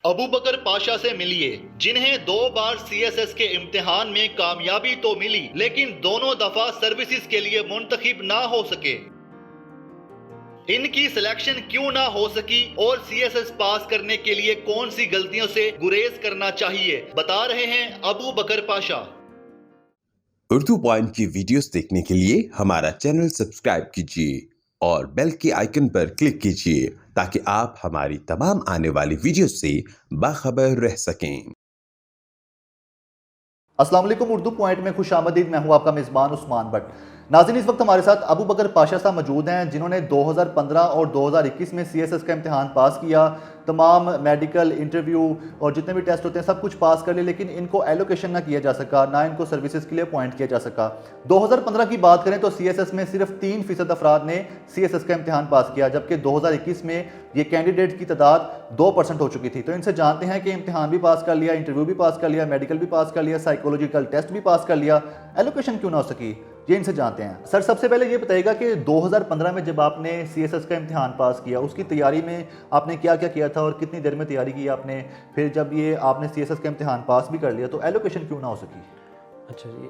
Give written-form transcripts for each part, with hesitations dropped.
अबू बकर पाशा से मिलिए, जिन्हें 2 बार सीएसएस के इम्तिहान में कामयाबी तो मिली लेकिन दोनों दफा सर्विसेज के लिए मुंतखब ना हो सके। इनकी सिलेक्शन क्यों ना हो सकी और सीएसएस पास करने के लिए कौन सी गलतियों से गुरेज करना चाहिए, बता रहे हैं अबू बकर पाशा। उर्दू पॉइंट की वीडियोस देखने के लिए हमारा चैनल सब्सक्राइब कीजिए और बेल के आइकन पर क्लिक कीजिए ताकि आप हमारी तमाम आने वाली वीडियोस से बाखबर रह सकें। अस्सलाम वालेकुम, उर्दू पॉइंट में खुश आमदीद। मैं हूं आपका मेज़बान उस्मान भट्ट। नाज़रीन, इस वक्त हमारे साथ अबू बकर पाशा साहब मौजूद हैं, जिन्होंने 2015 और 2021 में सीएसएस का इम्तिहान पास किया। तमाम मेडिकल इंटरव्यू और जितने भी टेस्ट होते हैं सब कुछ पास कर लिए, लेकिन इनको एलोकेशन ना किया जा सका, ना इनको सर्विसेज के लिए अपॉइंट किया जा सका। 2015 की बात करें तो सीएसएस में सिर्फ 3% अफराद ने सीएसएस का इम्तिहान पास किया, जबकि 2021 में ये कैंडिडेट की तादाद 2% हो चुकी थी। तो इनसे जानते हैं कि इम्तिहान भी पास कर लिया, इंटरव्यू भी पास कर लिया, मेडिकल भी पास कर लिया, साइकोलॉजिकल टेस्ट भी पास कर लिया, एलोकेशन क्यों ना हो सकी, ये इनसे जानते हैं। सर, सबसे पहले ये बताइएगा कि 2015 में जब आपने सीएसएस का इम्तिहान पास किया, उसकी तैयारी में आपने क्या क्या किया था और कितनी देर में तैयारी की आपने? फिर जब ये आपने सीएसएस का इम्तिहान पास भी कर लिया तो एलोकेशन क्यों ना हो सकी? अच्छा जी,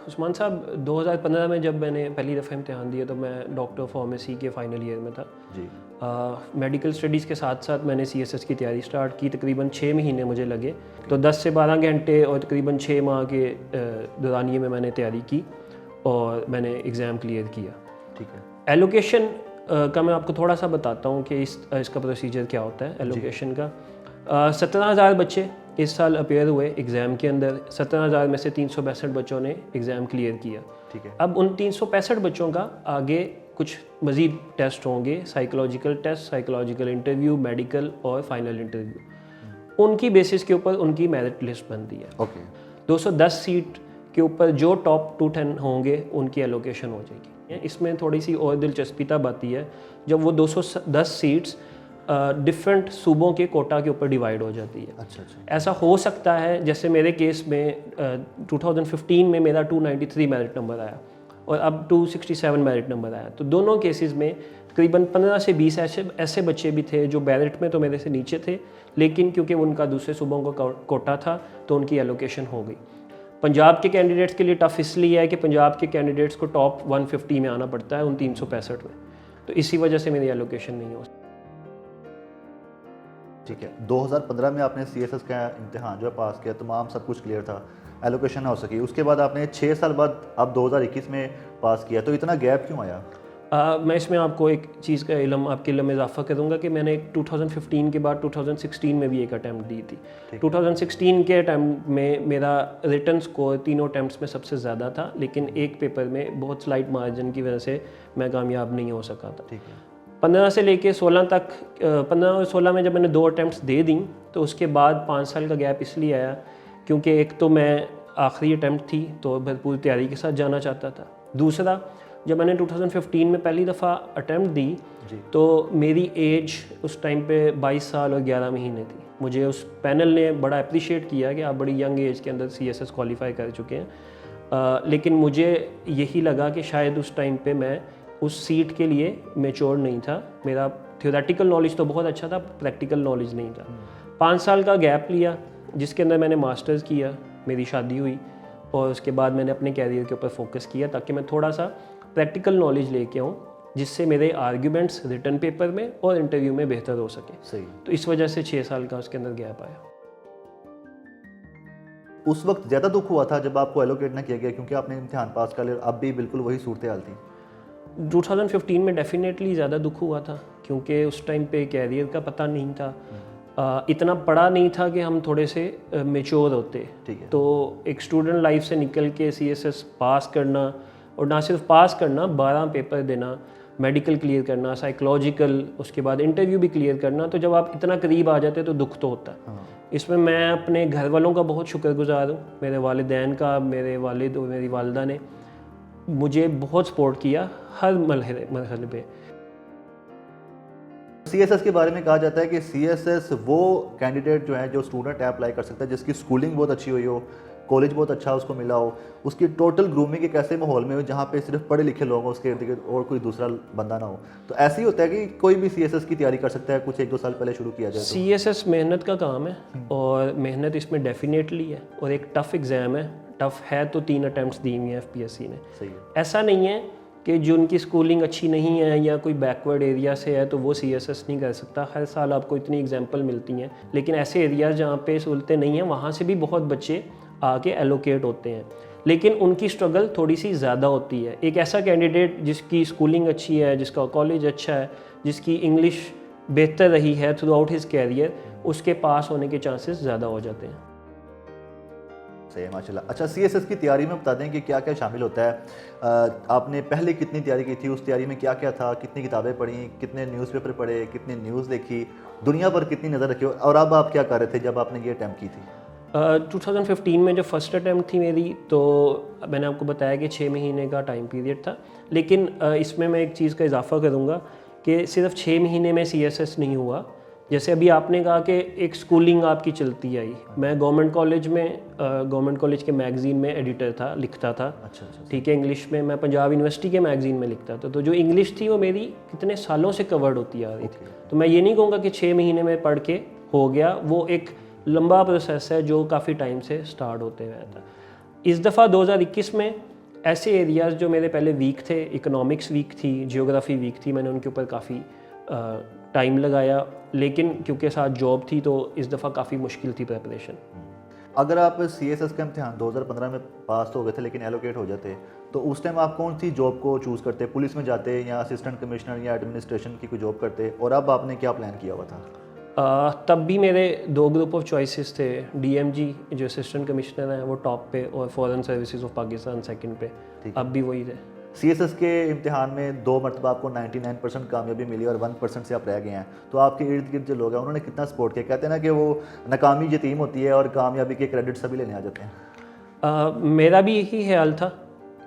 उस्मान साहब, 2015 में जब मैंने पहली दफ़ा इम्तिहान दिया तो मैं डॉक्टर फार्मेसी के फाइनल ईयर में था जी। मेडिकल स्टडीज़ के साथ साथ मैंने सीएसएस की तैयारी स्टार्ट की। तकरीबन 6 महीने मुझे लगे, तो 10 से 12 घंटे और तकरीबन 6 माह के दौरानिए में मैंने तैयारी की और मैंने एग्ज़ाम क्लियर किया। ठीक है। एलोकेशन का मैं आपको थोड़ा सा बताता हूँ कि इसका प्रोसीजर क्या होता है एलोकेशन का। 17,000 बच्चे इस साल अपेयर हुए एग्ज़ाम के अंदर। 17,000 में से 362 बच्चों ने एग्ज़ाम क्लियर किया। ठीक है। अब उन 365 बच्चों का आगे कुछ मज़ीद टेस्ट होंगे, psychological test, psychological interview, medical और फाइनल इंटरव्यू। उनकी बेसिस के ऊपर उनकी मेरिट लिस्ट बनती है। ओके। 210 सीट के ऊपर जो टॉप 210 होंगे उनकी एलोकेशन हो जाएगी। इसमें थोड़ी सी और दिलचस्पी तब आती है जब वो 210 सीट्स डिफरेंट सूबों के कोटा के ऊपर डिवाइड हो जाती है। अच्छा अच्छा। ऐसा हो सकता है, जैसे मेरे केस में 2015 में मेरा 293 मेरिट नंबर आया और अब 267 मेरिट नंबर आया। तो दोनों केसेस में तकरीबन 15 से 20 ऐसे बच्चे भी थे जो मेरिट में तो मेरे से नीचे थे, लेकिन क्योंकि उनका दूसरे सूबों का कोटा था तो उनकी एलोकेशन हो गई। पंजाब के कैंडिडेट्स के लिए टफ इसलिए है कि पंजाब के कैंडिडेट्स को टॉप 150 में आना पड़ता है उन 365 में, तो इसी वजह से मेरी एलोकेशन नहीं हो। ठीक है। 2015 में आपने सीएसएस का इम्तिहान जो है पास किया, तमाम सब कुछ क्लियर था, एलोकेशन ना हो सकी। उसके बाद आपने 6 साल बाद अब 2021 में पास किया, तो इतना गैप क्यों आया? मैं इसमें आपको एक चीज़ का आपके इल्म में इजाफा करूँगा कि मैंने 2015 के बाद 2016 में भी एक अटैम्प्ट दी थी। 2016 के अटैम्प्ट में मेरा रिटन स्कोर तीनों अटैम्प्ट्स में सबसे ज़्यादा था, लेकिन एक पेपर में बहुत स्लाइट मार्जिन की वजह से मैं कामयाब नहीं हो सका था। ठीक है। 15 से लेके 16 तक, 15 और 16 में जब मैंने 2 अटैम्प्ट्स दे दी तो उसके बाद 5 साल का गैप इसलिए आया क्योंकि एक तो मैं आखिरी अटैम्प्ट थी तो भरपूर तैयारी के साथ जाना चाहता था। दूसरा, जब मैंने 2015 में पहली दफ़ा अटैम्प्ट दी तो मेरी एज उस टाइम पे 22 साल और 11 महीने थी। मुझे उस पैनल ने बड़ा अप्रिशिएट किया कि आप बड़ी यंग एज के अंदर सीएसएस क्वालिफाई कर चुके हैं, लेकिन मुझे यही लगा कि शायद उस टाइम पे मैं उस सीट के लिए मैच्योर नहीं था। मेरा थियोरेटिकल नॉलेज तो बहुत अच्छा था, प्रैक्टिकल नॉलेज नहीं था। 5 साल का गैप लिया जिसके अंदर मैंने मास्टर्स किया, मेरी शादी हुई और उसके बाद मैंने अपने कैरियर के ऊपर फोकस किया ताकि मैं थोड़ा सा प्रैक्टिकल नॉलेज लेके आऊँ जिससे मेरे आर्ग्यूमेंट्स रिटन पेपर में और इंटरव्यू में बेहतर हो सके। सही। तो इस वजह से 6 साल का उसके अंदर गैप आया। उस वक्त ज़्यादा दुख हुआ था जब आपको एलोकेट ना किया गया क्योंकि आपने इम्तिहान पास कर लिया, अब भी बिल्कुल वही सूरत हाल थी? 2015 में डेफिनेटली ज़्यादा दुख हुआ था क्योंकि उस टाइम पे कैरियर का पता नहीं था, इतना पढ़ा नहीं था कि हम थोड़े से मेच्योर होते। ठीक है। तो एक स्टूडेंट लाइफ से निकल के सीएसएस पास करना और ना सिर्फ पास करना, 12 पेपर देना, मेडिकल क्लियर करना, साइकोलॉजिकल, उसके बाद इंटरव्यू भी क्लियर करना, तो जब आप इतना करीब आ जाते तो दुख तो होता है। हाँ। इसमें मैं अपने घर वालों का बहुत शुक्रगुजार हूँ, मेरे वालिदैन का, मेरे वालिद और मेरी वालदा ने मुझे बहुत सपोर्ट किया हर मरहले पे। सीएसएस के बारे में कहा जाता है कि सीएसएस वो कैंडिडेट जो है जो स्टूडेंट अप्लाई कर सकता है जिसकी स्कूलिंग बहुत अच्छी हुई हो, कॉलेज बहुत अच्छा उसको मिला हो, उसकी टोटल ग्रूमिंग एक ऐसे माहौल में हो जहाँ पे सिर्फ पढ़े लिखे लोग हों उसके इर्द गिर्द और कोई दूसरा बंदा ना हो। तो ऐसे ही होता है कि कोई भी CSS की तैयारी कर सकता है, कुछ 1-2 साल पहले शुरू किया जाए तो? CSS मेहनत का काम है और मेहनत इसमें डेफिनेटली है, और एक टफ़ एग्ज़ाम है। टफ़ है तो 3 अटैम्प्ट्स दी हुई हैं FPSC ने। सही है। ऐसा नहीं है कि जो उनकी स्कूलिंग अच्छी नहीं है या कोई बैकवर्ड एरिया से है तो वो CSS नहीं कर सकता। हर साल आपको इतनी एग्जांपल मिलती हैं, लेकिन ऐसे एरियाज़ जहाँ पे सहूलतें नहीं हैं वहाँ से भी बहुत बच्चे आके एलोकेट होते हैं, लेकिन उनकी स्ट्रगल थोड़ी सी ज़्यादा होती है। एक ऐसा कैंडिडेट जिसकी स्कूलिंग अच्छी है, जिसका कॉलेज अच्छा है, जिसकी इंग्लिश बेहतर रही है थ्रू आउट हिज कैरियर, उसके पास होने के चांसेस ज़्यादा हो जाते हैं। सही है, माशाल्लाह। अच्छा, CSS की तैयारी में बता दें कि क्या क्या शामिल होता है। आपने पहले कितनी तैयारी की थी, उस तैयारी में क्या क्या था, कितनी किताबें पढ़ी, कितने न्यूज़पेपर पढ़े, कितनी न्यूज़ देखी, दुनिया पर कितनी नज़र रखी, और अब आप क्या कर रहे थे जब आपने ये अटैम्प्ट की थी? 2015 में जब फर्स्ट अटैम्प्ट थी मेरी, तो मैंने आपको बताया कि 6 महीने का टाइम पीरियड था, लेकिन इसमें मैं एक चीज़ का इजाफा करूँगा कि सिर्फ 6 महीने में CSS नहीं हुआ। जैसे अभी आपने कहा कि एक स्कूलिंग आपकी चलती आई, मैं गवर्नमेंट कॉलेज के मैगज़ीन में एडिटर था, लिखता था। अच्छा। ठीक है, इंग्लिश में मैं पंजाब यूनिवर्सिटी के मैगज़ीन में लिखता था, तो जो इंग्लिश थी वो मेरी कितने सालों से कवर्ड होती आ रही थी। तो मैं ये नहीं कहूँगा कि 6 महीने में पढ़ के हो गया, वो एक लंबा प्रोसेस है जो काफ़ी टाइम से स्टार्ट होते हुए था। इस दफ़ा 2021 में ऐसे एरियाज़ जो मेरे पहले वीक थे, इकोनॉमिक्स वीक थी, जियोग्राफी वीक थी, मैंने उनके ऊपर काफ़ी टाइम लगाया, लेकिन क्योंकि साथ जॉब थी तो इस दफ़ा काफ़ी मुश्किल थी प्रेपरेशन। अगर आप CSS का इम्तिहान 2015 में पास तो हो गए थे लेकिन एलोकेट हो जाते, तो उस टाइम आप कौन सी जॉब को चूज़ करते? पुलिस में जाते या असिस्टेंट कमिश्नर या एडमिनिस्ट्रेशन की कोई जॉब करते? और अब आपने क्या प्लान किया हुआ था? तब भी मेरे 2 ग्रुप ऑफ चॉइसेस थे। DMG जो असिस्टेंट कमिश्नर हैं वो टॉप पे, और foreign services of Pakistan second पे। अब भी वही थे। CSS के इम्तिहान में 2 मरतबा आपको 99% कामयाबी मिली और 1% से आप रह गए हैं, तो आपके इर्द गिर्द जो लोग हैं उन्होंने कितना सपोर्ट किया? कहते हैं ना कि वो नाकामी यतीम होती है और कामयाबी के क्रेडिट सभी लेने आ जाते हैं। मेरा भी यही ख्याल था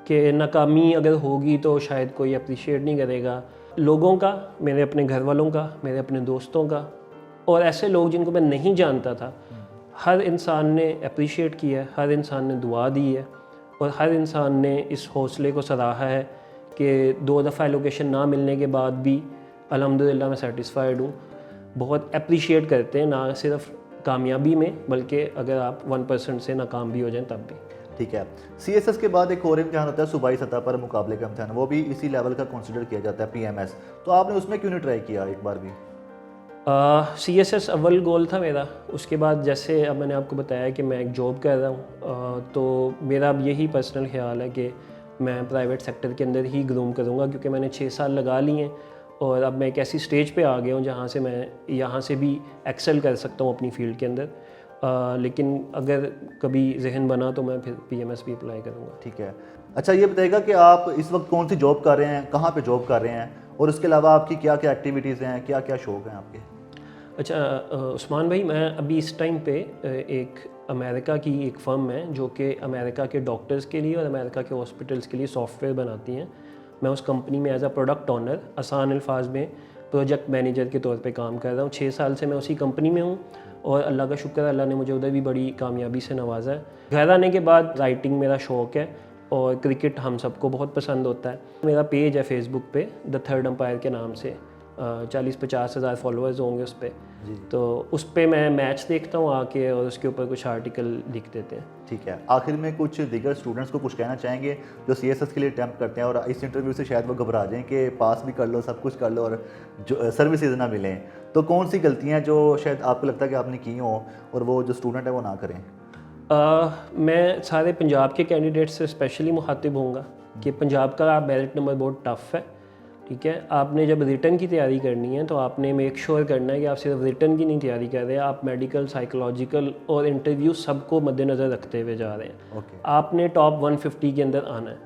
कि नाकामी अगर होगी तो शायद कोई अप्रिशिएट नहीं करेगा। लोगों का, मेरे अपने घर वालों का, मेरे अपने दोस्तों का, और ऐसे लोग जिनको मैं नहीं जानता था, हर इंसान ने अप्रिशिएट किया है, हर इंसान ने दुआ दी है, और हर इंसान ने इस हौसले को सराहा है कि 2 दफ़ा एलोकेशन ना मिलने के बाद भी अल्हम्दुलिल्लाह मैं सेटिस्फाइड हूँ। बहुत अप्रिशिएट करते हैं, ना सिर्फ कामयाबी में बल्कि अगर आप 1% से नाकाम भी हो जाएं तब भी। ठीक है। CSS के बाद एक और इम्तिहान होता है सूबाई सतह पर मुकाबले का इम्तिहान, वो भी इसी लेवल का कंसिडर किया जाता है, PMS। तो आपने उसमें क्यों नहीं ट्राई किया एक बार भी? CSS अव्वल गोल था मेरा। उसके बाद जैसे अब मैंने आपको बताया कि मैं एक जॉब कर रहा हूँ, तो मेरा अब यही पर्सनल ख्याल है कि मैं प्राइवेट सेक्टर के अंदर ही ग्रूम करूँगा, क्योंकि मैंने 6 साल लगा लिए हैं और अब मैं एक ऐसी स्टेज पे आ गया हूँ जहाँ से मैं यहाँ से भी एक्सेल कर सकता हूँ अपनी फील्ड के अंदर। लेकिन अगर कभी जहन बना तो मैं फिर PMS भी अप्लाई करूँगा। ठीक है। अच्छा, ये बताइएगा कि आप इस वक्त कौन सी जॉब कर रहे हैं, कहाँ पे जॉब कर रहे हैं, और उसके अलावा आपकी क्या क्या एक्टिविटीज़ हैं, क्या क्या शौक़ हैं आपके? अच्छा उस्मान भाई, मैं अभी इस टाइम पे एक अमेरिका की एक फ़र्म है जो कि अमेरिका के डॉक्टर्स के लिए और अमेरिका के हॉस्पिटल्स के लिए सॉफ्टवेयर बनाती हैं। मैं उस कंपनी में एज अ प्रोडक्ट ओनर, आसान अल्फाज में प्रोजेक्ट मैनेजर के तौर पे काम कर रहा हूँ। 6 साल से मैं उसी कंपनी में हूँ और अल्लाह का शुक्र है, अल्लाह ने मुझे उधर भी बड़ी कामयाबी से नवाजा है। घर आने के बाद राइटिंग मेरा शौक़ है और क्रिकेट हम सबको बहुत पसंद होता है। मेरा पेज है फेसबुक पे द थर्ड अंपायर के नाम से, 40-50 हज़ार फॉलोअर्स होंगे उस पर। तो उस पर मैं मैच देखता हूँ आके और उसके ऊपर कुछ आर्टिकल लिख देते हैं। ठीक है। आखिर में कुछ दीगर स्टूडेंट्स को कुछ कहना चाहेंगे जो CSS के लिए अटैम्प्ट करते हैं और इस इंटरव्यू से शायद वो घबरा जाएं कि पास भी कर लो, सब कुछ कर लो और जो सर्विसेज ना मिलें, तो कौन सी गलतियाँ जो शायद आपको लगता है कि आपने की हों और वो जो स्टूडेंट है वो ना करें? मैं सारे पंजाब के कैंडिडेट से स्पेशली मुखातिब होऊंगा कि पंजाब का मेरिट नंबर बहुत टफ है। ठीक है, आपने जब रिटर्न की तैयारी करनी है तो आपने मेक श्योर करना है कि आप सिर्फ रिटर्न की नहीं तैयारी कर रहे हैं, आप मेडिकल, साइकोलॉजिकल और इंटरव्यू सबको मद्देनज़र रखते हुए जा रहे हैं। आपने टॉप 150 के अंदर आना है।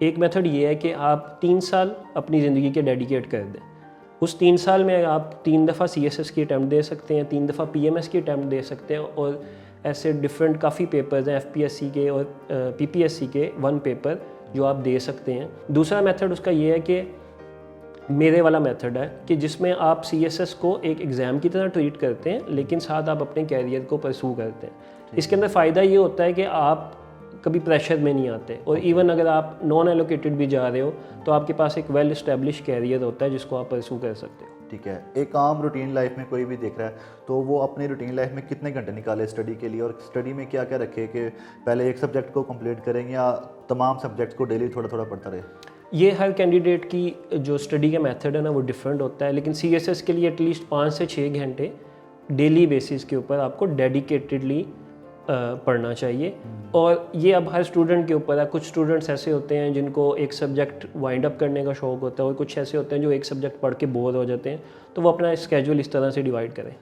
एक मेथड ये है कि आप 3 साल अपनी ज़िंदगी के डेडिकेट कर दें। उस 3 साल में आप 3 दफ़ा CSS की अटैम्प्ट दे सकते हैं, 3 दफ़ा PMS की अटैम्प्ट दे सकते हैं, और ऐसे डिफरेंट काफ़ी पेपर्स हैं FPSC के और PPSC के 1 पेपर जो आप दे सकते हैं। दूसरा मेथड उसका ये है कि मेरे वाला मेथड है कि जिसमें आप CSS को एक एग्ज़ाम की तरह ट्रीट करते हैं लेकिन साथ आप अपने कैरियर को परसू करते हैं। इसके अंदर फ़ायदा ये होता है कि आप कभी प्रेशर में नहीं आते। और इवन अगर आप नॉन एलोकेटेड भी जा रहे हो तो आपके पास एक वेल इस्टेब्लिश कैरियर होता है जिसको आप परस्यू कर सकते हो। ठीक है, एक आम रूटीन लाइफ में कोई भी देख रहा है तो वो अपनी रूटीन लाइफ में कितने घंटे निकाले स्टडी के लिए, और स्टडी में क्या क्या रखे कि पहले एक सब्जेक्ट को कंप्लीट करेंगे या तमाम सब्जेक्ट्स को डेली थोड़ा थोड़ा पढ़ता रहे? ये हर कैंडिडेट की जो स्टडी का मेथड है ना वो डिफरेंट होता है, लेकिन CSS के लिए एटलीस्ट 5 से 6 घंटे डेली बेसिस के ऊपर आपको डेडिकेटेडली पढ़ना चाहिए। और ये अब हर स्टूडेंट के ऊपर है। कुछ स्टूडेंट्स ऐसे होते हैं जिनको एक सब्जेक्ट वाइंड अप करने का शौक़ होता है, और कुछ ऐसे होते हैं जो एक सब्जेक्ट पढ़ के बोर हो जाते हैं, तो वो अपना स्केड्यूल इस तरह से डिवाइड करें।